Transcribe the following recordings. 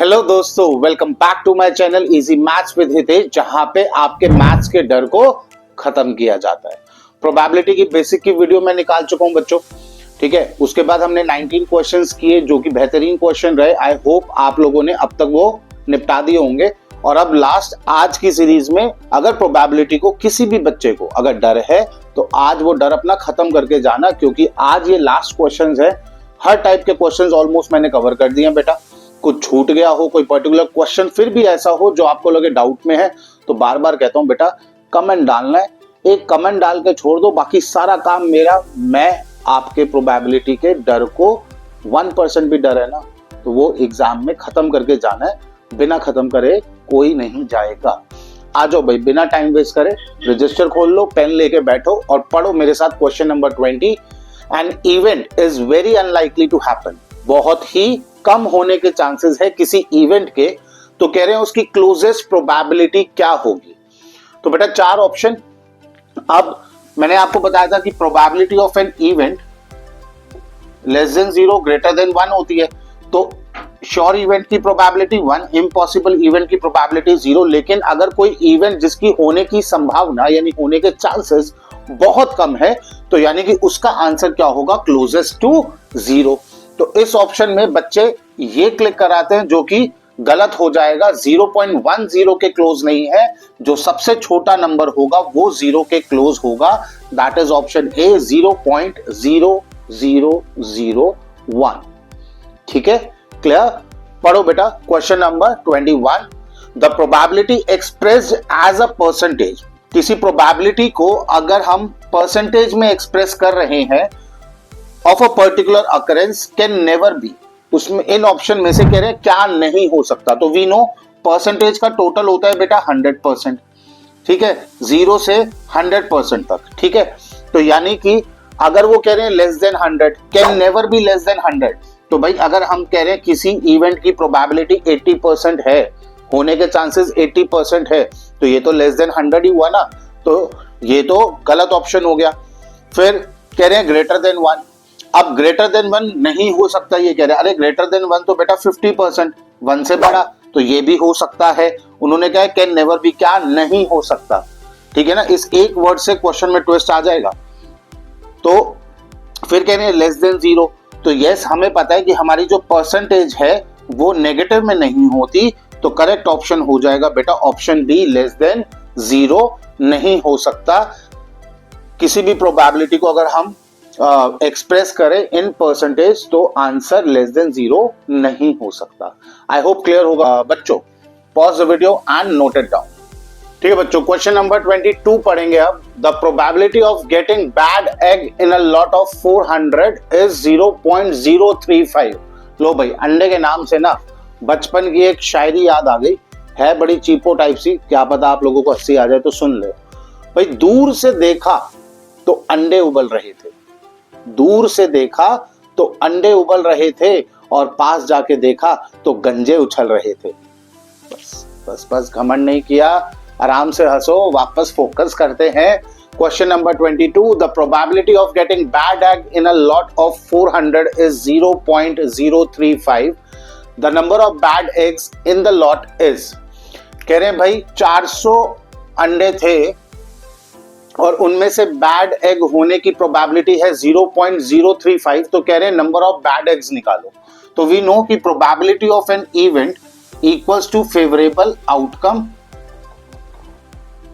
Hello दोस्तों, welcome back to my channel easy maths with Hitesh, जहां पे आपके मैथ्स के डर को खत्म किया जाता है। प्रोबेबिलिटी की बेसिक की वीडियो मैं निकाल चुका हूं बच्चों, ठीक है। उसके बाद हमने 19 क्वेश्चंस किए जो कि बेहतरीन क्वेश्चन रहे। आई होप आप लोगों ने अब तक वो निपटा दिए होंगे। और अब लास्ट आज की सीरीज में अगर प्रोबेबिलिटी को किसी भी बच्चे को अगर डर है तो आज वो डर अपना खत्म करके जाना, क्योंकि आज ये लास्ट क्वेश्चंस है। हर टाइप के क्वेश्चंस ऑलमोस्ट मैंने कवर कर दिए बेटा। कुछ छूट गया हो, कोई पर्टिकुलर क्वेश्चन फिर भी ऐसा हो जो आपको लगे डाउट में है, तो बार बार कहता हूं बेटा कमेंट डालना है। एक कमेंट डाल के छोड़ दो, बाकी सारा काम मेरा। मैं आपके प्रोबेबिलिटी के डर को 1% भी डर है ना तो वो एग्जाम में खत्म करके जाना है। बिना खत्म करे कोई नहीं जाएगा। आ जाओ भाई, बिना टाइम वेस्ट करे रजिस्टर खोल लो, पेन लेके बैठो और पढ़ो मेरे साथ question number 20। An event is very unlikely to happen. बहुत ही कम होने के चांसेस है किसी इवेंट के, तो कह रहे हैं उसकी क्लोजेस्ट प्रोबेबिलिटी क्या होगी। तो बेटा 4 ऑप्शन। अब मैंने आपको बताया था कि probability of an event less than 0 greater than 1 होती है। तो श्योर इवेंट की प्रोबेबिलिटी 1, इम्पॉसिबल इवेंट की प्रोबेबिलिटी 0। लेकिन अगर कोई इवेंट जिसकी होने की संभावना यानी होने के चांसेस बहुत कम है, तो यानी कि उसका आंसर क्या होगा, क्लोजेस्ट टू 0। तो इस ऑप्शन में बच्चे ये क्लिक कराते हैं जो कि गलत हो जाएगा। 0.10 के क्लोज नहीं है, जो सबसे छोटा नंबर होगा वो 0 के क्लोज होगा। That is option A, 0.0001। ठीक है, क्लियर। पढ़ो बेटा question number 21। The probability expressed as a percentage. किसी प्रोबेबिलिटी को अगर हम परसेंटेज में एक्सप्रेस कर रहे हैं of a particular occurrence can never be. उसमें इन ऑप्शन में से कह रहे हैं क्या नहीं हो सकता। तो वी नो परसेंटेज का टोटल होता है बेटा 100%, ठीक है, 0 से 100% तक, ठीक है। तो यानी कि अगर वो कह रहे हैं less than 100, can never be less than 100। तो भाई अगर हम कह रहे हैं किसी इवेंट की प्रोबेबिलिटी 80% है, होने के चांसेस 80% है, तो ये तो लेस देन 100 ही हुआ ना, तो ये तो गलत ऑप्शन हो गया। फिर कह रहे हैं ग्रेटर देन 1। अब ग्रेटर देन 1 नहीं हो सकता, ये कह रहे हैं अरे ग्रेटर देन 1 तो बेटा 50%, 1 से बड़ा, तो ये भी हो सकता है। उन्होंने कहा कैन नेवर बी, क्या नहीं हो सकता, ठीक है ना। इस एक वर्ड से क्वेश्चन में ट्विस्ट आ जाएगा। तो फिर कह रहे हैं लेस देन 0। तो यस, हमें पता है कि हमारी जो परसेंटेज है वो नेगेटिव में नहीं होती, तो करेक्ट ऑप्शन हो जाएगा बेटा ऑप्शन बी, लेस देन 0 नहीं हो सकता। किसी भी प्रोबेबिलिटी को अगर हम एक्सप्रेस करें इन परसेंटेज तो आंसर लेस देन 0 नहीं हो सकता। आई होप क्लियर होगा बच्चों। Pause the video and note it down. ठीक है बच्चों, क्वेश्चन नंबर 22 पढ़ेंगे अब। The probability of getting bad egg in a lot of 400 is 0.035। लो भाई, अंडे के नाम से ना बचपन की एक शायरी याद आ गई है, बड़ी चीपो टाइप सी, क्या पता आप लोगों को हंसी आ जाए तो सुन ले भाई। दूर से देखा तो अंडे उबल रहे थे, दूर से देखा तो अंडे उबल रहे थे, और पास जाके देखा तो गंजे उछल रहे थे। बस बस बस, घमंड नहीं किया, आराम से हंसो, वापस फोकस करते हैं। Question number 22। The probability of getting bad egg in a lot of 400 is 0.035। The number of bad eggs in the lot is. कह रहे हैं भाई 400 अंडे थे और उनमें से बैड एग होने की प्रोबेबिलिटी है 0.035। तो कह रहे हैं नंबर ऑफ बैड एग्स निकालो। तो वी नो कि probability of an event equals to favourable outcome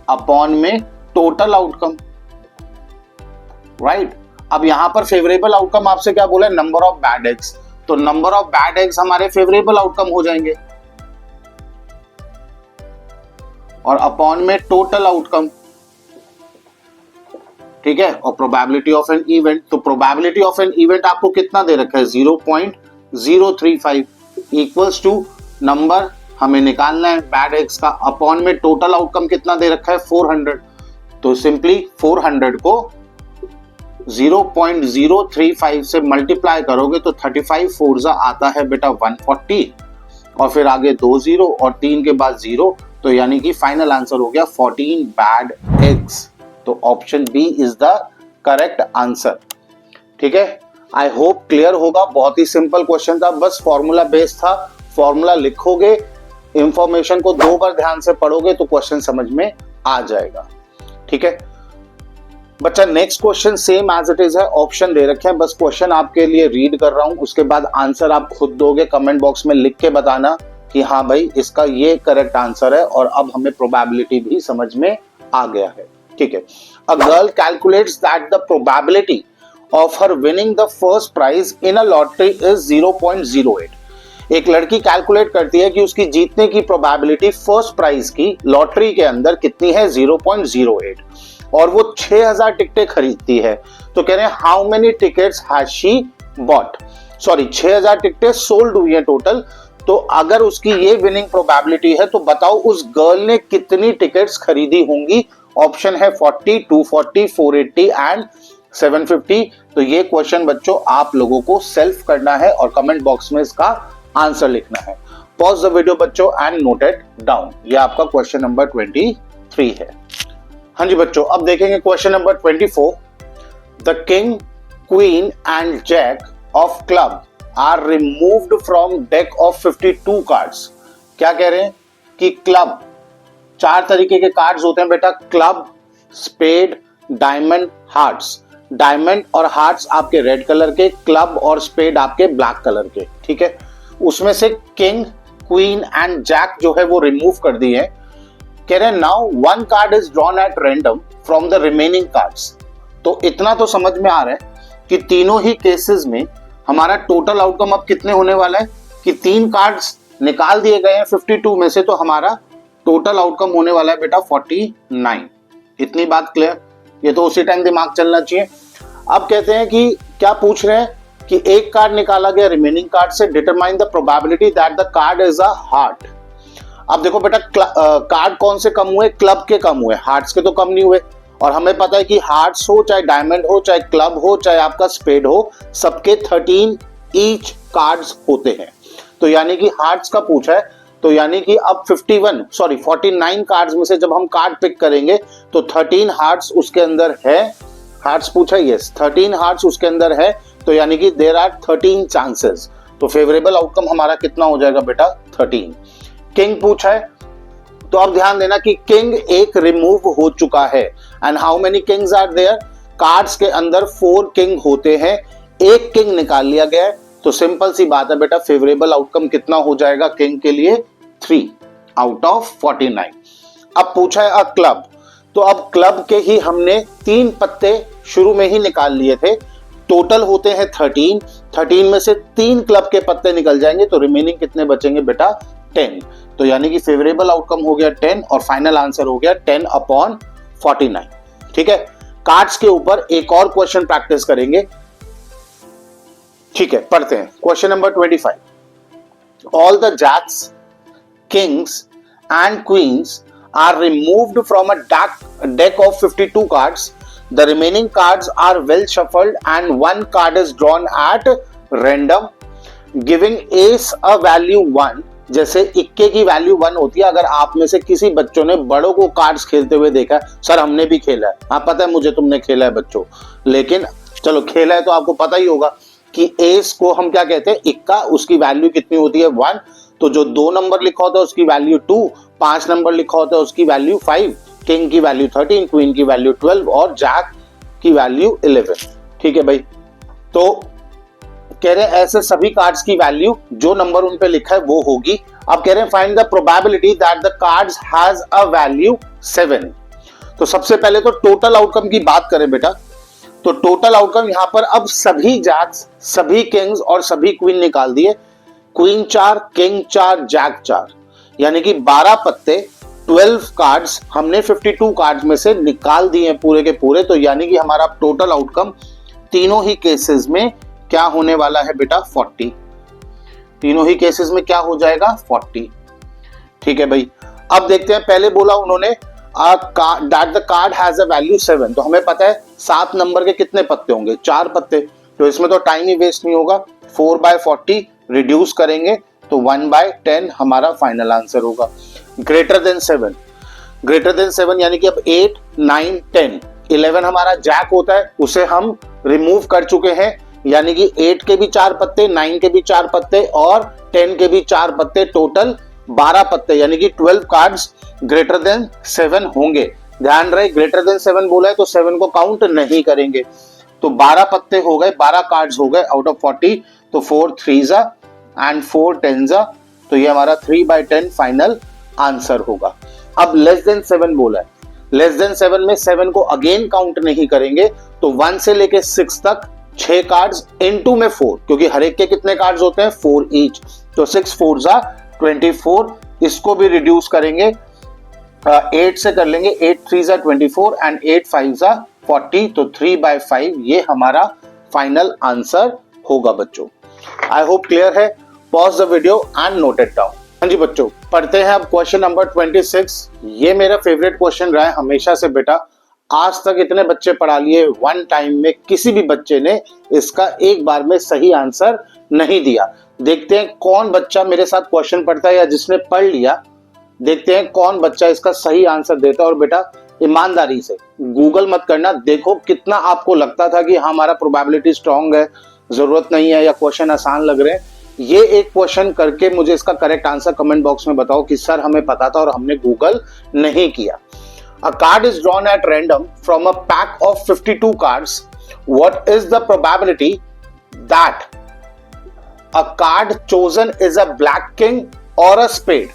upon में टोटल आउटकम, राइट। अब यहां पर फेवरेबल आउटकम आपसे क्या बोला है, नंबर ऑफ बैड एग्स। तो नंबर ऑफ बैड एग्स हमारे फेवरेबल आउटकम हो जाएंगे, और अपॉन में टोटल आउटकम, ठीक है। और प्रोबेबिलिटी ऑफ एन इवेंट, तो प्रोबेबिलिटी ऑफ एन इवेंट आपको कितना दे रखा है, 0.035 इक्वल्स टू नंबर हमें निकालना है बैड एग्स का, अपॉन में टोटल आउटकम कितना दे रखा है 400। तो सिंपली 400 को 0.035 से मल्टीप्लाई करोगे तो 35 4 आता है बेटा 140, और फिर आगे 2 0 और 3 के बाद 0, तो यानी कि फाइनल आंसर हो गया 14 बैड एग्स। तो option B is the correct answer, ठीक है। आई होप क्लियर होगा। बहुत ही सिंपल क्वेश्चन था, बस फॉर्मूला बेस्ड था। फॉर्मूला लिखोगे, इंफॉर्मेशन को 2 बार ध्यान से पढ़ोगे तो क्वेश्चन समझ में आ जाएगा। ठीक है बच्चा, next question same as it is है, ऑप्शन दे रखे हैं, बस क्वेश्चन आपके लिए रीड कर रहा हूं, उसके बाद आंसर आप खुद दोगे, कमेंट बॉक्स में लिख के बताना कि हाँ भाई इसका ये करेक्ट आंसर है, और अब हमें प्रोबेबिलिटी भी समझ में आ गया है। ठीक है, a girl calculates that the probability of her winning the first prize in a lottery is 0.08। एक लड़की कैलकुलेट करती है कि उसकी जीतने की प्रोबेबिलिटी फर्स्ट प्राइज की लॉटरी के अंदर कितनी है, 0.08, और वो 6000 टिकटें खरीदती है। तो कह रहे हैं how many tickets has she bought, sorry 6000 टिकटें सोल्ड हुई है टोटल। तो अगर उसकी ये विनिंग प्रोबेबिलिटी है तो बताओ उस गर्ल ने कितनी टिकट्स खरीदी होंगी। ऑप्शन है 40, 240, 480 एंड 750। तो ये क्वेश्चन बच्चों आप लोगों को सेल्फ करना है और कमेंट बॉक्स में इसका आंसर लिखना है। पॉज द वीडियो बच्चों एंड नोट इट डाउन। ये आपका क्वेश्चन नंबर 23 है। हाँ जी बच्चों, अब देखेंगे question number 24। The king, queen and jack of club are removed from deck of 52 cards. क्या कह रहे हैं कि क्लब, 4 तरीके के कार्ड्स होते हैं बेटा, club, spade, diamond, hearts. Diamond और हार्ट्स आपके रेड कलर के, क्लब और स्पेड आपके ब्लैक कलर के। ठीक है, उसमें से किंग, क्वीन एंड जैक जो है वो रिमूव कर दिए हैं। कह रहे हैं now 1 card is drawn at random from the remaining cards. तो इतना तो समझ में आ रहा है कि तीनों ही केसेस में हमारा टोटल आउटकम अब कितने होने वाला है कि 3 कार्ड्स निकाल दिए गए हैं 52 में से, तो हमारा टोटल आउटकम होने वाला है बेटा 49। इतनी बात क्लियर, ये तो उसी टाइम दिमाग चलना चाहिए। अब कहते हैं कि क्या पूछ रहे हैं कि एक कार्ड निकाला गया रिमेनिंग कार्ड से, determine the probability that the card is a heart. अब देखो बेटा कार्ड कौन से कम हुए, क्लब के कम हुए, हार्ट्स के तो कम नहीं हुए। और हमें पता है कि हार्ट्स हो चाहे डायमंड हो चाहे क्लब हो चाहे आपका स्पेड हो, सबके 13 ईच कार्ड्स होते हैं। तो यानी कि हार्ट्स का पूछा है, तो यानी कि अब 49 कार्ड्स में से जब हम कार्ड पिक करेंगे तो 13 हार्ट्स उसके अंदर है। हार्ट्स पूछा, यस 13 हार्ट्स उसके अंदर है, तो यानी कि देयर आर 13 चांसेस। तो फेवरेबल आउटकम हमारा कितना हो जाएगा बेटा 13। किंग पूछा है, तो अब ध्यान देना कि किंग एक रिमूव हो चुका है। And how many kings are there, cards के अंदर 4 किंग होते हैं, एक किंग निकाल लिया गया है। तो सिंपल सी बात है बेटा, फेवरेबल आउटकम कितना हो जाएगा किंग के लिए, 3 आउट ऑफ 49। अब पूछा है अ क्लब, तो अब क्लब के ही हमने 3 पत्ते शुरू में ही निकाल लिए थे। टोटल होते हैं 13 में से 3 क्लब के पत्ते निकल जाएंगे, तो रिमेनिंग कितने बचेंगे बेटा 10। तो यानी कि फेवरेबल आउटकम हो गया 10 और फाइनल आंसर हो गया 10/49। ठीक है, कार्ड्स के ऊपर एक और क्वेश्चन प्रैक्टिस करेंगे। ठीक है, पढ़ते हैं question number 25। All the jacks, kings and queens are removed from a deck of 52 cards. The remaining cards are well shuffled and 1 card is drawn at random, giving ace a value 1। जैसे इक्के की value 1 होती है। अगर आप में से किसी बच्चों ने बड़ों को कार्ड्स खेलते हुए देखा, सर हमने भी खेला है, हाँ पता है मुझे तुमने खेला है बच्चों, लेकिन चलो खेला है तो आपको पता ही होगा कि एस को हम क्या कहते हैं, इक्का, उसकी वैल्यू कितनी होती है 1। तो जो 2 नंबर लिखा होता है उसकी वैल्यू 2, 5 नंबर लिखा होता है उसकी वैल्यू 5, किंग की वैल्यू 13, क्वीन की वैल्यू 12 और जैक की वैल्यू 11। ठीक है भाई, तो कह रहे हैं ऐसे सभी कार्ड्स की वैल्यू जो नंबर उन पे लिखा है वो होगी। अब कह रहे हैं find the probability that the cards has a value 7। तो सबसे पहले तो टोटल आउटकम की बात करें बेटा, तो टोटल आउटकम यहां पर अब सभी जैक्स, सभी किंग्स और सभी क्वीन निकाल दिए। क्वीन 4, किंग 4, जैक 4, यानी कि 12 पत्ते, 12 कार्ड्स हमने 52 कार्ड्स में से निकाल दिए हैं पूरे के पूरे। तो यानी कि हमारा टोटल आउटकम तीनों ही केसेस में क्या होने वाला है बेटा 40। तीनों ही केसेस में क्या हो जाएगा 40। ठीक है भाई, अब देखते हैं, पहले बोला उन्होंने that the card has a value 7। तो हमें पता है 7 नंबर के कितने पत्ते होंगे, 4 पत्ते। तो इसमें तो टाइम ही वेस्ट नहीं होगा, 4/40 रिड्यूस करेंगे तो 1/10 हमारा फाइनल आंसर होगा। ग्रेटर देन 7 यानी कि अब 8, 9, 10, 11 हमारा जैक होता है, उसे हम रिमूव कर चुके हैं। यानी कि 8 के भी 4 पत्ते, 9 के भी 4 पत्ते और 10 के भी 4 पत्ते, टोटल 12 पत्ते, यानी कि 12 कार्ड्स ग्रेटर देन 7 होंगे। ध्यान रहे ग्रेटर देन 7 बोला है तो 7 को काउंट नहीं करेंगे। तो 12 पत्ते हो गए, 12 कार्ड्स हो गए आउट ऑफ 40। तो 4 3 एंड 4 10, तो ये हमारा 3/10 फाइनल आंसर होगा। अब लेस देन 7 बोला है, लेस देन 7 में 7 को अगेन काउंट नहीं करेंगे। तो 1 से लेके 6 तक 6 कार्ड्स इनटू में 4, क्योंकि हर एक के कितने कार्ड्स होते हैं 4 ईच। तो 6 4 24, इसको भी रिड्यूस करेंगे 8 से कर लेंगे, 8 3 24 एंड 8 5 40। तो 3/5 ये हमारा फाइनल आंसर होगा बच्चों। आई होप क्लियर है। Pause the video and note it down. हाँ जी बच्चों, पढ़ते हैं अब क्वेश्चन नंबर 26। ये मेरा फेवरेट क्वेश्चन रहा है हमेशा से बेटा। आज तक इतने बच्चे पढ़ा लिए, वन टाइम में किसी भी बच्चे ने इसका एक बार में सही आंसर नहीं दिया। देखते हैं कौन बच्चा मेरे साथ क्वेश्चन पढ़ता है या जिसने पढ़ लिया, देखते हैं कौन बच्चा इसका सही आंसर देता है। और बेटा ईमानदारी से गूगल मत करना, देखो कितना आपको लगता था कि हाँ हमारा प्रोबेबिलिटी स्ट्रांग है, जरूरत नहीं है या क्वेश्चन आसान लग रहे हैं। ये एक क्वेश्चन करके मुझे इसका करेक्ट आंसर कमेंट बॉक्स में बताओ कि सर हमें पता था और हमने गूगल नहीं किया। A card is drawn at random from a pack of 52 cards. What is the probability that a card chosen is a black king or a spade?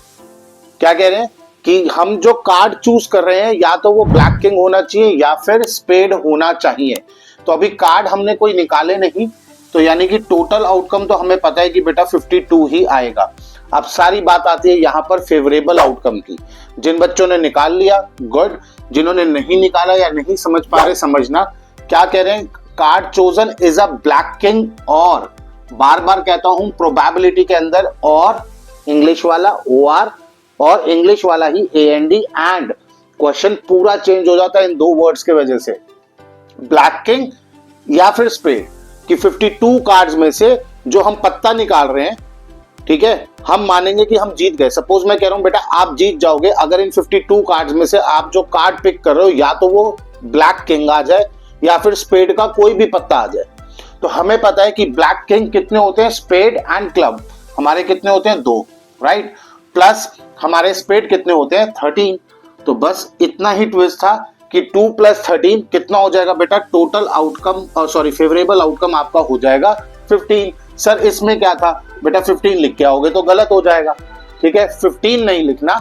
क्या कह रहे हैं कि हम जो कार्ड चूज कर रहे हैं या तो वो ब्लैक किंग होना चाहिए या फिर स्पेड होना चाहिए। तो अभी कार्ड हमने कोई निकाले नहीं, तो यानी कि टोटल आउटकम तो हमें पता है कि बेटा 52 ही आएगा। अब सारी बात आती है यहाँ पर फेवरेबल आउटकम की। जिन बच्चों ने निकाल लिया गुड, जिन्होंने नहीं निकाला या नहीं समझ पा रहे समझना। क्या कह रहे हैं, card chosen is a black king, और बार बार कहता हूं प्रोबेबिलिटी के अंदर और इंग्लिश वाला OR और इंग्लिश वाला ही AND, एंड क्वेश्चन पूरा चेंज हो जाता है इन 2 वर्ड्स के वजह से। ब्लैक किंग या फिर स्पेड कि 52 कार्ड्स में से जो हम पत्ता निकाल रहे हैं, ठीक है, हम मानेंगे कि हम जीत गए। सपोज मैं कह रहा हूं बेटा आप जीत जाओगे अगर इन 52 कार्ड्स में से आप जो कार्ड पिक कर रहे हो या तो वो ब्लैक किंग आ जाए या फिर स्पेड का कोई भी पत्ता आ जाए। तो हमें पता है कि ब्लैक किंग कितने होते हैं, स्पेड एंड क्लब हमारे कितने होते हैं 2, राइट, प्लस हमारे स्पेड कितने होते हैं 13। तो बस इतना ही ट्विस्ट था कि 2 + 13 कितना हो जाएगा बेटा, total outcome sorry favourable outcome आपका हो जाएगा 15। सर इसमें क्या था बेटा, 15 लिख के आओगे तो गलत हो जाएगा, ठीक है, 15 नहीं लिखना।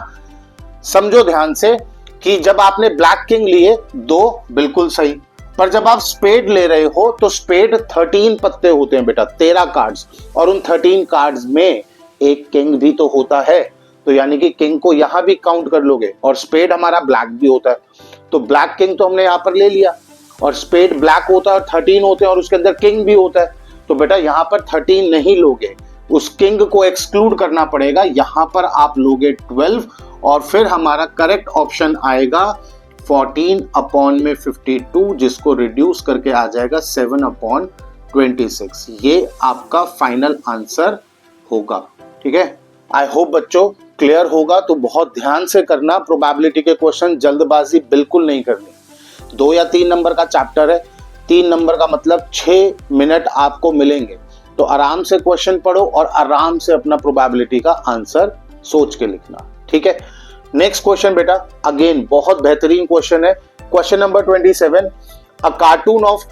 समझो ध्यान से कि जब आपने ब्लैक किंग लिए 2 बिल्कुल सही, पर जब आप स्पेड ले रहे हो तो स्पेड 13 पत्ते होते हैं बेटा, 13 कार्ड्स, और उन 13 कार्ड्स में एक किंग भी तो होता है। तो यानी कि किंग को यहां भी काउंट कर लोगे, और स्पेड हमारा ब्लैक भी होता है। तो ब्लैक किंग तो हमने यहां पर ले लिया, और स्पेड ब्लैक होता है और 13 होते हैं और उसके अंदर किंग भी होता है। तो बेटा यहां पर 13 नहीं लोगे, उस किंग को एक्सक्लूड करना पड़ेगा। यहां पर आप लोगे 12, और फिर हमारा करेक्ट ऑप्शन आएगा 14/52, जिसको रिड्यूस करके आ जाएगा 7/26। ये आपका फाइनल आंसर होगा, ठीक है। आई होप बच्चों क्लियर होगा। तो बहुत ध्यान से करना प्रोबेबिलिटी के क्वेश्चन, जल्दबाजी बिल्कुल नहीं करनी। 2 या 3 नंबर का चैप्टर है, 3 नंबर का मतलब 6 मिनट आपको मिलेंगे। तो आराम से क्वेश्चन पढ़ो और आराम से अपना प्रोबेबिलिटी का आंसर सोच के लिखना, ठीक है। नेक्स्ट क्वेश्चन बेटा अगेन बहुत बेहतरीन क्वेश्चन है। Question number 27, a cartoon of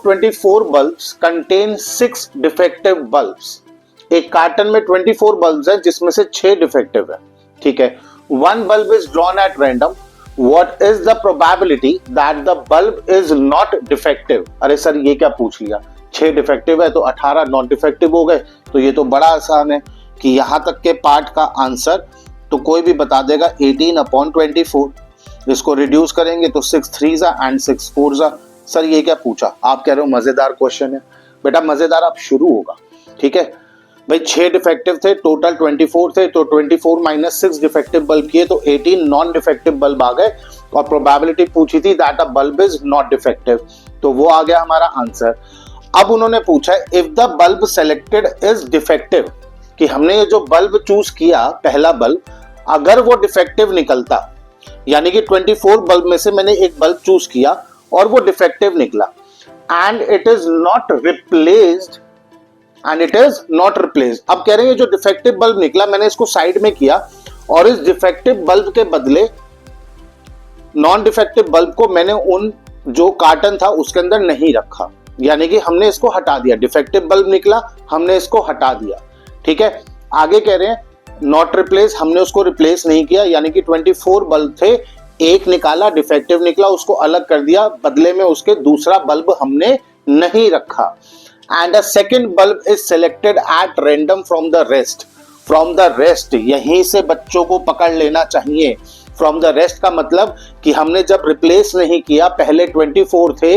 24 bulbs contain 6 defective bulbs. एक कार्टन में 24 बल्ब्स है जिसमें से 6 डिफेक्टिव है, ठीक है। 1 bulb is drawn at random. What is the probability that the bulb is not defective? अरे सर ये क्या पूछ लिया, 6 डिफेक्टिव है तो 18 नॉट डिफेक्टिव हो गए। तो ये तो बड़ा आसान है कि यहां तक के पार्ट का आंसर तो कोई भी बता देगा 18/24। इसको रिड्यूस करेंगे तो 6 3 एंड 6 4। सर ये क्या पूछा, आप कह रहे हो मजेदार क्वेश्चन है। बेटा मजेदार अब शुरू होगा, ठीक है भाई। 6 डिफेक्टिव थे, टोटल 24 थे, तो 24 - 6 डिफेक्टिव बल्ब किए तो 18 नॉन डिफेक्टिव बल्ब आ गए। और प्रोबेबिलिटी पूछी थी that a bulb is not defective, तो वो आ गया हमारा आंसर। अब उन्होंने पूछा if the bulb selected is defective, कि हमने ये जो बल्ब चूज किया पहला बल्ब, अगर वो डिफेक्टिव निकलता, यानी कि 24 बल्ब में से मैंने एक बल्ब चूज किया और वो डिफेक्टिव निकला, and it is not replaced अब कह रहे हैं जो डिफेक्टिव बल्ब निकला मैंने इसको साइड में किया और इस डिफेक्टिव बल्ब के बदले नॉन डिफेक्टिव बल्ब को मैंने उन जो कार्टन था उसके अंदर नहीं रखा, यानी कि हमने इसको हटा दिया। डिफेक्टिव बल्ब निकला, हमने इसको हटा दिया। ठीक है, आगे कह रहे हैं नॉट रिप्लेस, हमने उसको रिप्लेस नहीं किया, यानी कि 24 बल्ब थे, एक निकाला डिफेक्टिव निकला, उसको अलग कर दिया, बदले में उसके दूसरा बल्ब हमने नहीं रखा। And a second bulb is selected at random from the rest, यहीं से बच्चों को पकड़ लेना चाहिए। फ्रॉम द रेस्ट का मतलब कि हमने जब रिप्लेस नहीं किया, पहले 24 थे,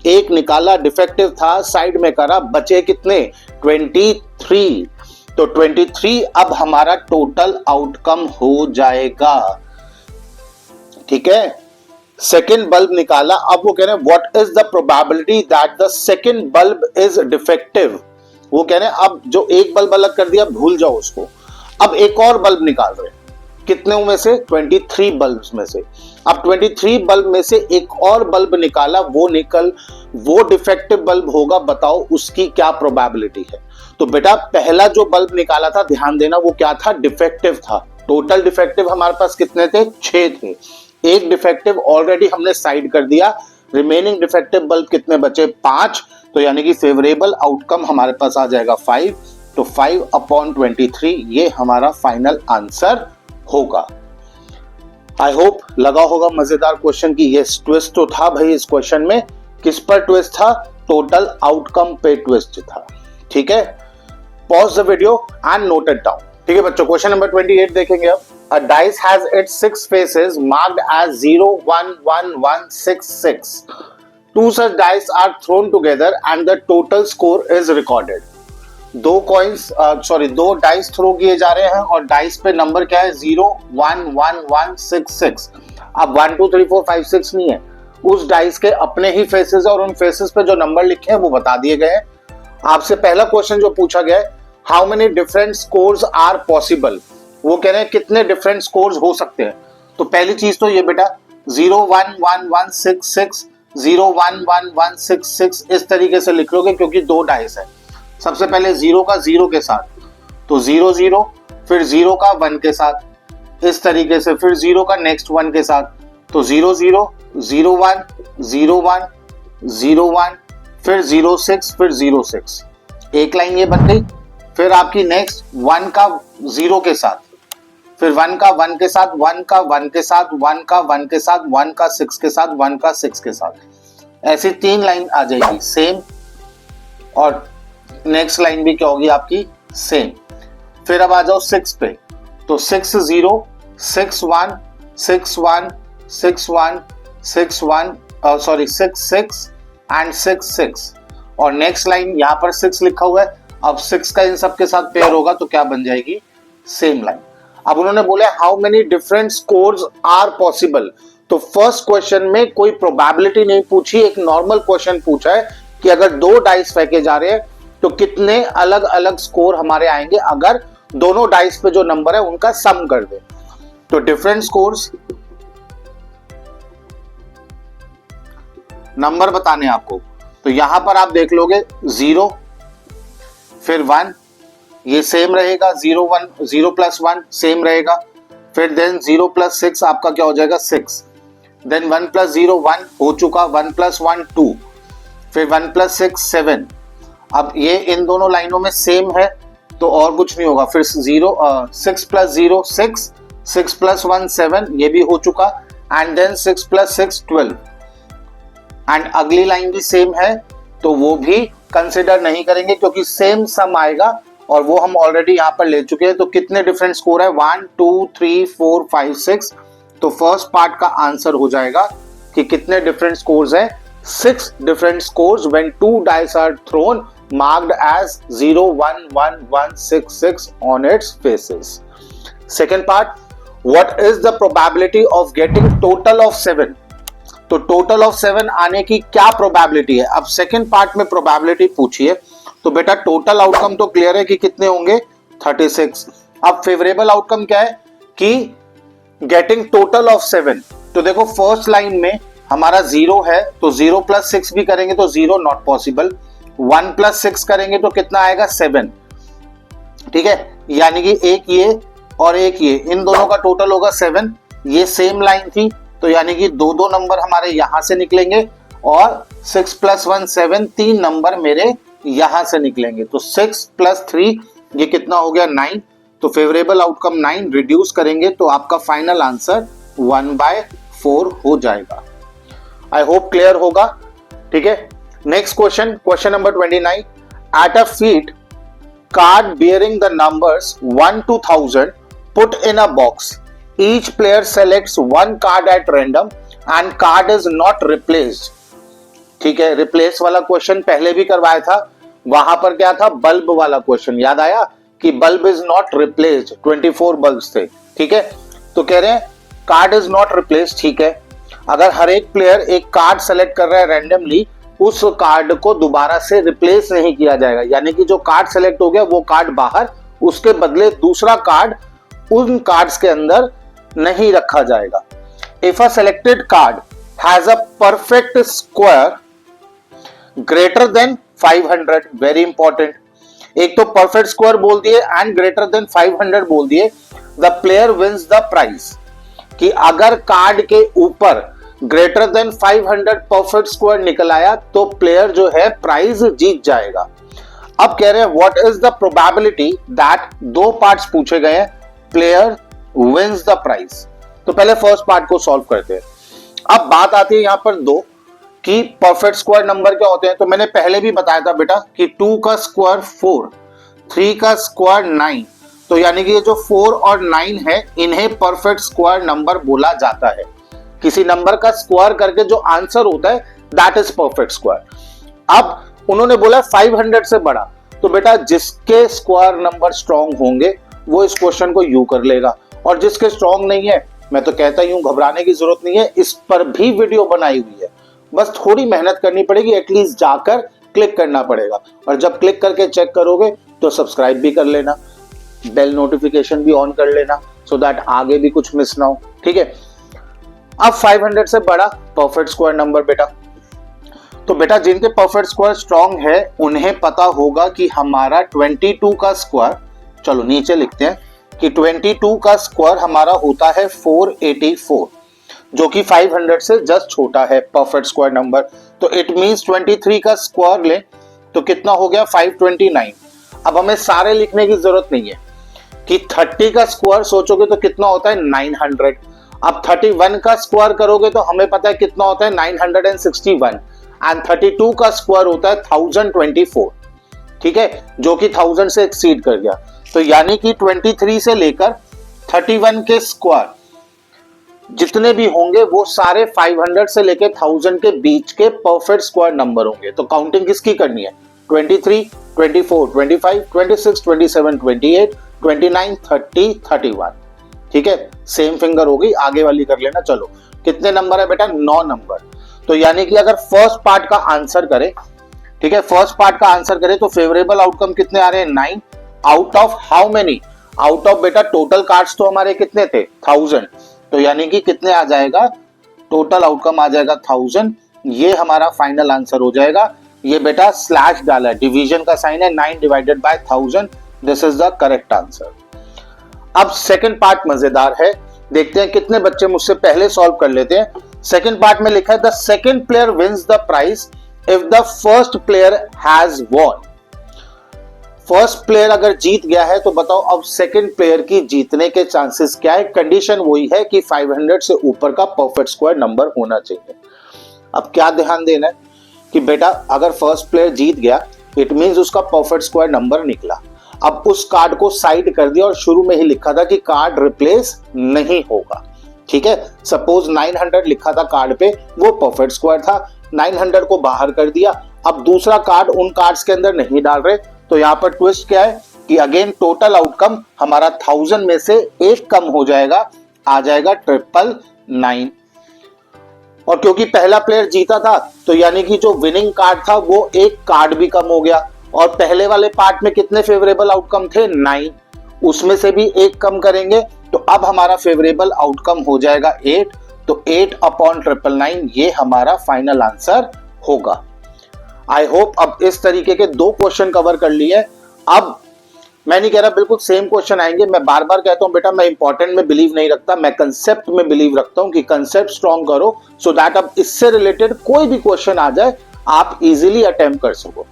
एक निकाला डिफेक्टिव था, साइड में करा, बचे कितने 23। तो 23 अब हमारा टोटल आउटकम हो जाएगा। ठीक है, सेकेंड बल्ब निकाला, अब वो कह रहे हैं what is the probability that the second bulb is defective. वो कह रहे हैं अब जो एक बल्ब अलग कर दिया भूल जाओ उसको, अब एक और बल्ब निकाल रहे हैं। कितने में से 23 बल्ब में से। अब 23 बल्ब में से एक और बल्ब निकाला, वो डिफेक्टिव बल्ब होगा, बताओ उसकी क्या प्रोबेबिलिटी है। तो बेटा पहला जो बल्ब निकाला था, ध्यान देना, वो क्या था, डिफेक्टिव था। टोटल डिफेक्टिव हमारे पास कितने थे, 6 थे। एक डिफेक्टिव ऑलरेडी हमने साइड कर दिया, रिमेनिंग डिफेक्टिव बल्ब कितने बचे, 5। तो यानी कि फेवरेबल आउटकम हमारे पास आ जाएगा 5। तो 5/23 ये हमारा फाइनल आंसर होगा। आई होप लगा होगा मजेदार क्वेश्चन की। यस, ट्विस्ट तो था भाई इस क्वेश्चन में। किस पर ट्विस्ट था, टोटल आउटकम पे ट्विस्ट था। ठीक है, pause the video and note it down. ठीक है बच्चों, क्वेश्चन नंबर 28 देखेंगे अब। A dice has its 6 faces marked as 0, 1, 1, 1, 6, 6. Two such dice are thrown together and the total score is recorded. दो डाइस थ्रो किए जा रहे हैं और डाइस पे नंबर क्या है, 0, 1, 1, 1, 6, 6। अब 1, 2, 3, 4, 5, 6 नहीं है, उस डाइस के अपने ही फेसेस और उन फेसेस पे जो नंबर लिखे हैं वो बता दिए गए हैं। आपसे पहला क्वेश्चन जो पूछा गया है, how many different scores are possible. वो कह रहे हैं कितने डिफरेंट स्कोर्स हो सकते हैं। तो पहली चीज तो ये बेटा 0, 1, 1, 1, 6, 6, 0, 1, 1, 1, 6, 6 इस तरीके से लिख लोगे क्योंकि दो डाइस है। सबसे पहले 0 का 0 के साथ, तो 0, 0, फिर 0 का 1 के साथ, इस तरीके से, फिर 0 का नेक्स्ट 1 के साथ, तो 0, 0, 0, 1, 0, 1, 0, 1, फिर 0, 6, फिर 0, 6। एक लाइन ये बन गई। फिर आपकी नेक्स्ट 1 का 0 के साथ, फिर 1 का 1 के साथ, 1 का 1 के साथ, 1 का 1 के साथ, 1 का 6 के साथ, 1 का 6 के साथ। ऐसी 3 लाइन आ जाएगी सेम, और नेक्स्ट लाइन भी क्या होगी आपकी, सेम। फिर अब आ जाओ 6 पे, तो 6, 0, 6, 1, 6, 1, 6, 1, 6, 1, 6, 6 एंड 6, 6। और नेक्स्ट लाइन यहाँ पर 6 लिखा हुआ है, अब 6 का इन सब के साथ पेयर होगा तो क्या बन जाएगी, सेम लाइन। अब उन्होंने बोला how many different scores are possible. तो फर्स्ट क्वेश्चन में कोई प्रोबेबिलिटी नहीं पूछी, एक नॉर्मल क्वेश्चन पूछा है कि अगर 2 डाइस फेंके जा रहे हैं तो कितने अलग अलग स्कोर हमारे आएंगे अगर दोनों डाइस पे जो नंबर है उनका सम कर दे। तो डिफरेंट स्कोर्स नंबर बताने आपको, तो यहां पर आप देख लोगे 0, फिर 1, ये सेम रहेगा, 0, 1, 0 + 1 सेम रहेगा। फिर देन 0 + 6 आपका क्या हो जाएगा, 6। देन 1 + 0 1 हो चुका, 1 + 1 2, फिर 1 + 6 7। अब ये इन दोनों लाइनों में सेम है तो और कुछ नहीं होगा। फिर 6 + 0 6, 6 + 1 7, ये भी हो चुका। And then 6 + 6 12। एंड अगली लाइन भी सेम है तो वो भी कंसिडर नहीं करेंगे क्योंकि सेम सम आएगा और वो हम ऑलरेडी यहाँ पर ले चुके हैं। तो कितने डिफरेंट स्कोर है, 1, 2, 3, 4, 5, 6। तो फर्स्ट पार्ट का आंसर हो जाएगा कि कितने डिफरेंट स्कोर्स हैं, 6 different scores when 2 dice are thrown marked as 0, 1, 1, 1, 6, 6 on its faces. Second part, what is the probability of getting total of 7? तो total of 7 आने की क्या प्रोबेबिलिटी है। अब सेकेंड पार्ट में प्रोबेबिलिटी पूछिए तो बेटा टोटल आउटकम तो क्लियर है कि कितने होंगे, 36। अब फेवरेबल आउटकम क्या है कि गेटिंग टोटल ऑफ 7। तो देखो फर्स्ट लाइन में हमारा 0 है तो 0 + 6 भी करेंगे तो 0 नॉट पॉसिबल। 1 + 6 करेंगे तो कितना आएगा 7, ठीक है, यानी कि एक ये और एक ये, इन दोनों का टोटल होगा 7। ये सेम लाइन थी तो यानी कि दो दो नंबर हमारे यहां से निकलेंगे और 6 + 1 7, 3 नंबर मेरे यहां से निकलेंगे। तो 6 + 3 ये कितना हो गया 9। तो फेवरेबल आउटकम 9 रिड्यूस करेंगे तो आपका फाइनल आंसर 1/4 हो जाएगा। आई होप क्लियर होगा, ठीक है। Next question, question number 29। At a feet card bearing the numbers 1 to 1000 put in a box. Each player selects one card at random and card is not replaced. ठीक है, replace वाला question पहले भी करवाया था, वहां पर क्या था, बल्ब वाला क्वेश्चन याद आया कि bulb is not replaced, 24 bulbs थे, ठीक है। तो कह रहे हैं कार्ड इज नॉट रिप्लेस्ड, ठीक है। अगर हर एक प्लेयर एक कार्ड सेलेक्ट कर रहा है रैंडमली, उस कार्ड को दोबारा से रिप्लेस नहीं किया जाएगा, यानी कि जो कार्ड सेलेक्ट हो गया वो कार्ड बाहर, उसके बदले दूसरा कार्ड उन कार्ड्स के अंदर नहीं रखा जाएगा। If a selected card has a perfect square greater than 500, very important, एक तो परफेक्ट स्क्वायर बोल दिए एंड ग्रेटर देन 500 बोल दिए, the player wins the prize, कि अगर कार्ड के ऊपर ग्रेटर देन 500 परफेक्ट स्क्वायर निकल आया तो प्लेयर जो है प्राइज जीत जाएगा। अब कह रहे हैं what is the probability that, दो पार्ट्स पूछे गए हैं, प्लेयर विंस द प्राइज। तो पहले फर्स्ट पार्ट को सॉल्व करते हैं। अब बात आती है यहां पर दो कि परफेक्ट स्क्वायर नंबर क्या होते हैं। तो मैंने पहले भी बताया था बेटा कि 2 का स्क्वायर 4, 3 का स्क्वायर 9, तो यानी कि ये जो 4 और 9 है इन्हें परफेक्ट स्क्वायर नंबर बोला जाता है। किसी नंबर का स्क्वायर करके जो आंसर होता है दैट इज परफेक्ट स्क्वायर। अब उन्होंने बोला 500 से बड़ा, तो बेटा जिसके स्क्वायर नंबर स्ट्रॉन्ग होंगे वो इस क्वेश्चन को यू कर लेगा, और जिसके स्ट्रॉन्ग नहीं है, मैं तो कहता ही हूं घबराने की जरूरत नहीं है, इस पर भी वीडियो बनाई हुई है, बस थोड़ी मेहनत करनी पड़ेगी, एटलीस्ट जाकर क्लिक करना पड़ेगा, और जब क्लिक करके चेक करोगे तो सब्सक्राइब भी कर लेना, बेल नोटिफिकेशन भी ऑन कर लेना, सो दैट आगे भी कुछ मिस ना हो, ठीक है। अब 500 से बड़ा परफेक्ट स्क्वायर नंबर बेटा, तो बेटा जिनके परफेक्ट स्क्वायर स्ट्रॉन्ग है उन्हें पता होगा कि हमारा 22 का स्क्वायर, चलो नीचे लिखते हैं कि 22 का स्क्वायर हमारा होता है 484, जो कि 500 से जस्ट छोटा है परफेक्ट स्क्वायर नंबर। तो इट मींस 23 का स्क्वायर ले तो कितना हो गया 529। अब हमें सारे लिखने की जरूरत नहीं है कि 30 का स्क्वायर सोचोगे तो कितना होता है 900। अब 31 का स्क्वायर करोगे तो हमें पता है कितना होता है 961, एंड 32 का स्क्वायर होता है 1024, ठीक है, जो कि 1000 से एक्सीड कर गया। तो यानी कि 23 से लेकर 31 के स्क्वायर जितने भी होंगे वो सारे 500 से लेकर 1000 के बीच के परफेक्ट स्क्वायर नंबर होंगे। तो काउंटिंग किसकी करनी है, 23, 24, 25, 26, 27, 28, 29, 30, 31, ठीक है, सेम फिंगर होगी, आगे वाली कर लेना। चलो कितने नंबर है बेटा, 9 नंबर। तो यानी कि अगर फर्स्ट पार्ट का आंसर करें, ठीक है, फर्स्ट पार्ट का आंसर करें तो फेवरेबल आउटकम कितने आ रहे हैं 9 out of how many, out of बेटा टोटल कार्ड्स तो हमारे कितने थे 1000, तो यानी कि कितने आ जाएगा, टोटल आउटकम आ जाएगा 1000, ये हमारा फाइनल आंसर हो जाएगा। ये बेटा स्लैश डाला, डिवीजन का साइन है, 9 divided by 1000, this is the correct answer. अब सेकंड पार्ट मजेदार है, देखते हैं कितने बच्चे मुझसे पहले सॉल्व कर लेते हैं। सेकंड पार्ट में लिखा है the second player wins the prize if the first player has won. First player अगर जीत गया है तो बताओ अब सेकंड प्लेयर की जीतने के चांसेस क्या है। कंडीशन वही है कि 500 से ऊपर का परफेक्ट स्क्वायर नंबर होना चाहिए। अब क्या ध्यान देना है कि बेटा अगर फर्स्ट प्लेयर जीत गया इट मींस उसका परफेक्ट स्क्वायर नंबर निकला। अब उस कार्ड को साइड कर दिया और शुरू में ही लिखा था कि कार्ड रिप्लेस नहीं होगा, ठीक है। सपोज 900 लिखा था कार्ड पे, वो परफेक्ट स्क्वायर था, 900 को बाहर कर दिया। अब दूसरा कार्ड उन कार्ड्स के अंदर नहीं डाल रहे, तो यहाँ पर ट्विस्ट क्या है कि अगेन टोटल आउटकम हमारा 1000 में से एक कम हो जाएगा, आ जाएगा 999। और क्योंकि पहला प्लेयर जीता था तो यानी कि जो विनिंग कार्ड था वो एक कार्ड भी कम हो गया, और पहले वाले पार्ट में कितने फेवरेबल आउटकम थे 9, उसमें से भी एक कम करेंगे तो अब हमारा फेवरेबल आउटकम हो जाएगा 8। तो 8/999 ये हमारा फाइनल आंसर होगा। आई होप अब इस तरीके के 2 क्वेश्चन कवर कर लिए। अब मैं नहीं कह रहा बिल्कुल सेम क्वेश्चन आएंगे, मैं बार बार कहता हूं बेटा मैं इंपॉर्टेंट में बिलीव नहीं रखता, मैं कंसेप्ट में बिलीव रखता हूं कि कंसेप्ट स्ट्रॉन्ग करो सो दैट अब इससे रिलेटेड कोई भी क्वेश्चन आ जाए आप इजीली अटेम्प्ट कर सको।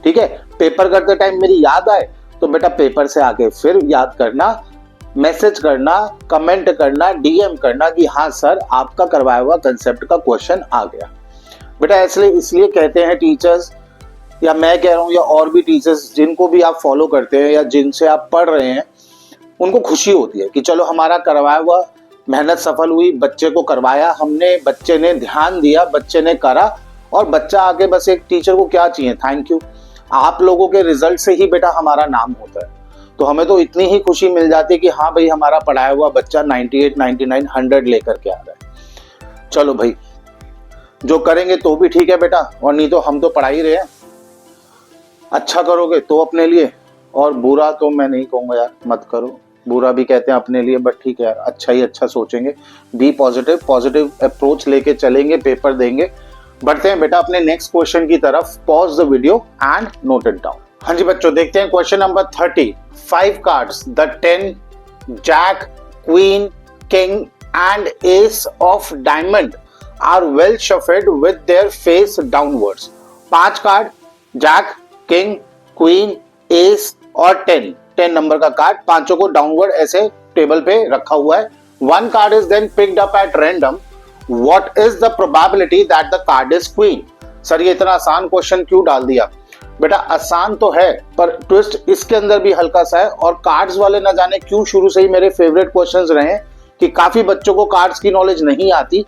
ठीक है, पेपर करते टाइम मेरी याद आए तो बेटा पेपर से आके फिर याद करना, मैसेज करना, कमेंट करना, डीएम करना कि हाँ सर आपका करवाया हुआ कंसेप्ट का क्वेश्चन आ गया। बेटा इसलिए कहते हैं टीचर्स, या मैं कह रहा हूं या और भी टीचर्स जिनको भी आप फॉलो करते हैं या जिनसे आप पढ़ रहे हैं, उनको खुशी होती है कि चलो हमारा करवाया हुआ मेहनत सफल हुई, बच्चे को करवाया हमने, बच्चे ने ध्यान दिया, बच्चे ने करा, और बच्चा आके बस एक टीचर को क्या चाहिए, थैंक यू। आप लोगों के रिजल्ट से ही बेटा हमारा नाम होता है, तो हमें तो इतनी ही खुशी मिल जाती है कि हाँ भाई हमारा पढ़ाया हुआ बच्चा 98, 99, 100 लेकर के आ रहा है। चलो भाई जो करेंगे तो भी ठीक है बेटा, और नहीं तो हम तो पढ़ा ही रहे हैं। अच्छा करोगे तो अपने लिए, और बुरा तो मैं नहीं कहूंगा यार मत करो, बुरा भी कहते हैं अपने लिए, बट ठीक है यार अच्छा ही अच्छा सोचेंगे। बी पॉजिटिव, पॉजिटिव अप्रोच लेके चलेंगे, पेपर देंगे। बढ़ते हैं बेटा अपने नेक्स्ट क्वेश्चन की तरफ। Pause the video and note it down. हाँ जी बच्चों, देखते हैं question number 30। 5 cards the 10 jack, queen, king and ace of diamond are well shuffled with their face downwards. 5 card, jack, king, queen, ace और 10 number का card, पांचों को downward ऐसे टेबल पे रखा हुआ है। 1 card is then picked up at random, what is the probability that the card is queen. Sir ये इतना आसान क्वेश्चन क्यों डाल दिया? बेटा आसान तो है पर ट्विस्ट इसके अंदर भी हल्का सा है, और कार्ड्स वाले ना जाने क्यों शुरू से ही मेरे फेवरेट क्वेश्चंस रहे हैं कि काफी बच्चों को कार्ड्स की नॉलेज नहीं आती,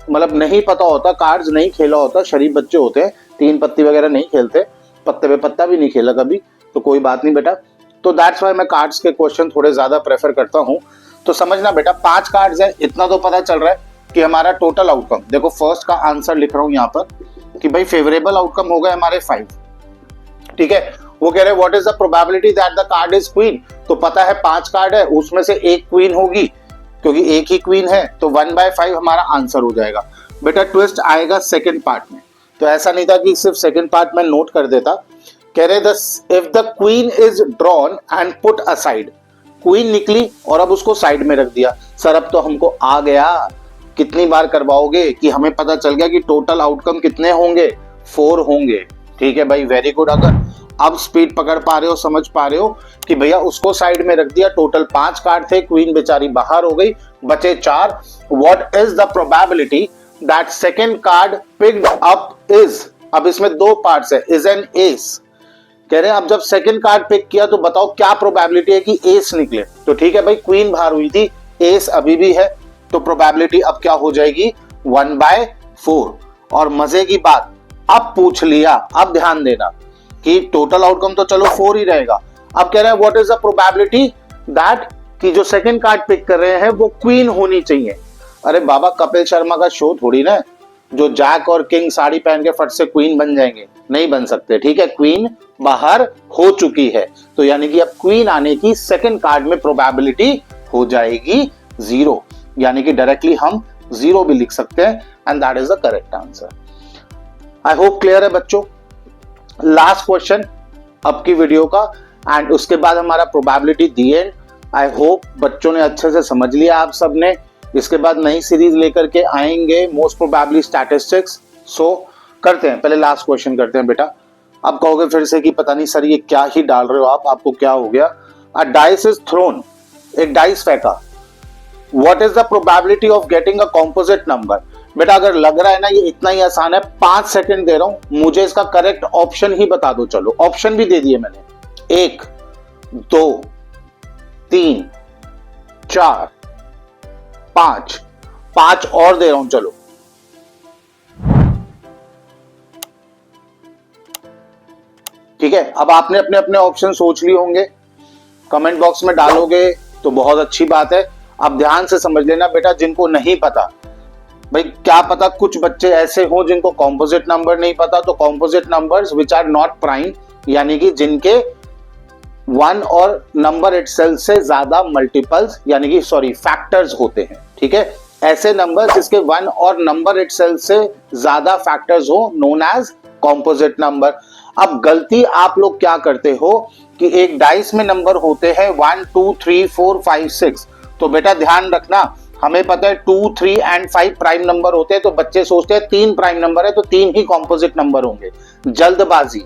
मतलब नहीं पता होता, कार्ड्स नहीं खेला होता, शरीफ बच्चे होते हैं, 3 पत्ती वगैरह नहीं खेलते, पत्ते पे पत्ता भी नहीं खेला कभी, तो कोई बात नहीं बेटा। तो दैट्स वाई मैं कार्ड्स के क्वेश्चन थोड़े ज्यादा प्रेफर करता हूं। तो समझना बेटा 5 कार्ड्स है, इतना तो पता चल रहा है कि हमारा टोटल आउटकम, देखो फर्स्ट का आंसर लिख रहा हूं यहाँ पर कि भाई फेवरेबल आउटकम हो गए हमारे 5। ठीक है, वो कह रहे हैं what is the probability that the card is queen. तो पता है 5 कार्ड है, उसमें से एक क्वीन होगी क्योंकि एक ही क्वीन है, तो 1/5 हमारा आंसर हो जाएगा। बेटा ट्विस्ट आएगा सेकंड पार्ट में, तो ऐसा नहीं था कि सिर्फ सेकंड पार्ट में नोट कर देता। कह रहे if the queen is drawn and put aside, queen निकली और अब उसको साइड में रख दिया। सर अब तो हमको आ गया, कितनी बार करवाओगे कि हमें पता चल गया कि टोटल आउटकम कितने होंगे, 4 होंगे। ठीक है भाई, वेरी गुड। अगर अब स्पीड पकड़ पा रहे हो, समझ पा रहे हो कि भैया उसको साइड में रख दिया, टोटल 5 कार्ड थे, क्वीन बेचारी बाहर हो गई, बचे 4। What is the probability that second card picked up is, अब इसमें 2 पार्ट्स है, इज एन एस। कह रहे हैं अब जब सेकंड कार्ड पिक किया तो बताओ क्या प्रोबेबिलिटी है कि एस निकले। तो ठीक है भाई, क्वीन बाहर हुई थी, एस अभी भी है, तो प्रोबेबिलिटी अब क्या हो जाएगी 1/4। और मजे की बात अब पूछ लिया, अब ध्यान देना कि टोटल आउटकम तो चलो 4 ही रहेगा। अब कह रहे हैं what is the probability that कि जो सेकंड कार्ड पिक कर रहे हैं वो क्वीन होनी चाहिए। अरे बाबा कपिल शर्मा का शो थोड़ी ना, जो जैक और किंग साड़ी पहन के फट से क्वीन बन जाएंगे, नहीं बन सकते। ठीक है, क्वीन बाहर हो चुकी है, तो यानी कि अब क्वीन आने की सेकंड कार्ड में प्रोबेबिलिटी हो जाएगी 0, यानी कि डायरेक्टली हम 0 भी लिख सकते हैं, and that is the correct answer. I hope clear है बच्चों। लास्ट क्वेश्चन अब की वीडियो का, एंड उसके बाद हमारा probability the and. I hope बच्चों ने अच्छे से समझ लिया आप सबने। इसके बाद नई सीरीज लेकर के आएंगे, मोस्ट प्रोबेबली स्टैटिस्टिक्स। सो करते हैं, पहले लास्ट क्वेश्चन करते हैं बेटा। अब कहोगे फिर से कि पता नहीं सर ये क्या ही डाल रहे हो आप, आपको क्या हो गया। अ डाइस इज थ्रोन, एक डाइस फेंका, what is the probability of getting a composite number. बेटा अगर लग रहा है ना ये इतना ही आसान है, 5 सेकंड दे रहा हूं, मुझे इसका करेक्ट ऑप्शन ही बता दो। चलो ऑप्शन भी दे दिए मैंने, 1 2 3 4 5 और दे रहा हूं। चलो ठीक है, अब आपने अपने अपने ऑप्शन सोच लिए होंगे, कमेंट बॉक्स में डालोगे तो बहुत अच्छी बात है। अब ध्यान से समझ लेना बेटा, जिनको नहीं पता, भाई क्या पता कुछ बच्चे ऐसे हो जिनको कॉम्पोजिट नंबर नहीं पता, तो composite numbers which are not prime, यानी कि जिनके 1 और नंबर इटसेल्फ से ज्यादा मल्टीपल्स यानी कि फैक्टर्स होते हैं। ठीक है, ऐसे नंबर जिसके 1 और नंबर इटसेल्फ से ज्यादा फैक्टर्स हो नोन एज कॉम्पोजिट नंबर। अब गलती आप लोग क्या करते हो कि एक डाइस में नंबर होते हैं 1 2 3 4 5 6, तो बेटा ध्यान रखना, हमें पता है 2 3 एंड 5 प्राइम नंबर होते हैं, तो बच्चे सोचते हैं 3 प्राइम नंबर है तो 3 ही कॉम्पोजिट नंबर होंगे। जल्दबाजी,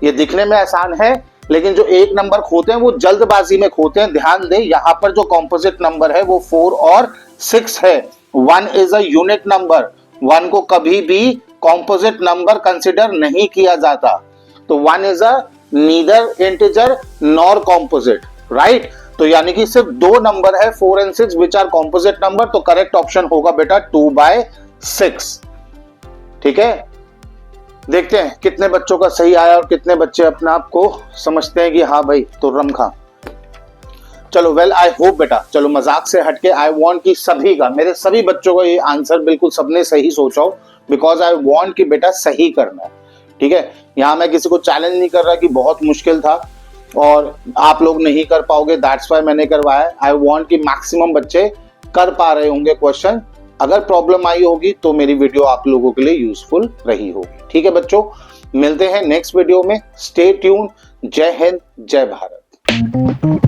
ये दिखने में आसान है लेकिन जो एक नंबर खोते हैं वो जल्दबाजी में खोते हैं। ध्यान दें, यहाँ पर जो कॉम्पोजिट नंबर है वो 4 और 6 है। 1 इज अ यूनिट नंबर, 1 को कभी भी कॉम्पोजिट नंबर कंसिडर नहीं किया जाता, तो 1 is a neither integer nor composite, right. तो यानी कि सिर्फ 2 नंबर है 4 and 6 which are composite number, तो करेक्ट ऑप्शन होगा बेटा 2/6। ठीक है, देखते हैं कितने बच्चों का सही आया और कितने बच्चे अपने आप को समझते हैं कि हाँ भाई तुर्रम खां। चलो वेल आई होप बेटा, चलो मजाक से हटके आई वांट कि सभी का, मेरे सभी बच्चों का ये आंसर बिल्कुल सबने सही सोचा हो, बिकॉज आई वांट कि बेटा सही करना है। ठीक है, यहाँ मैं किसी को चैलेंज नहीं कर रहा कि बहुत मुश्किल था और आप लोग नहीं कर पाओगे, दैट्स व्हाई मैंने करवाया। आई वांट कि मैक्सिमम बच्चे कर पा रहे होंगे क्वेश्चन। अगर प्रॉब्लम आई होगी तो मेरी वीडियो आप लोगों के लिए यूजफुल रही होगी। ठीक है बच्चों, मिलते हैं नेक्स्ट वीडियो में, स्टे ट्यून। जय हिंद, जय भारत।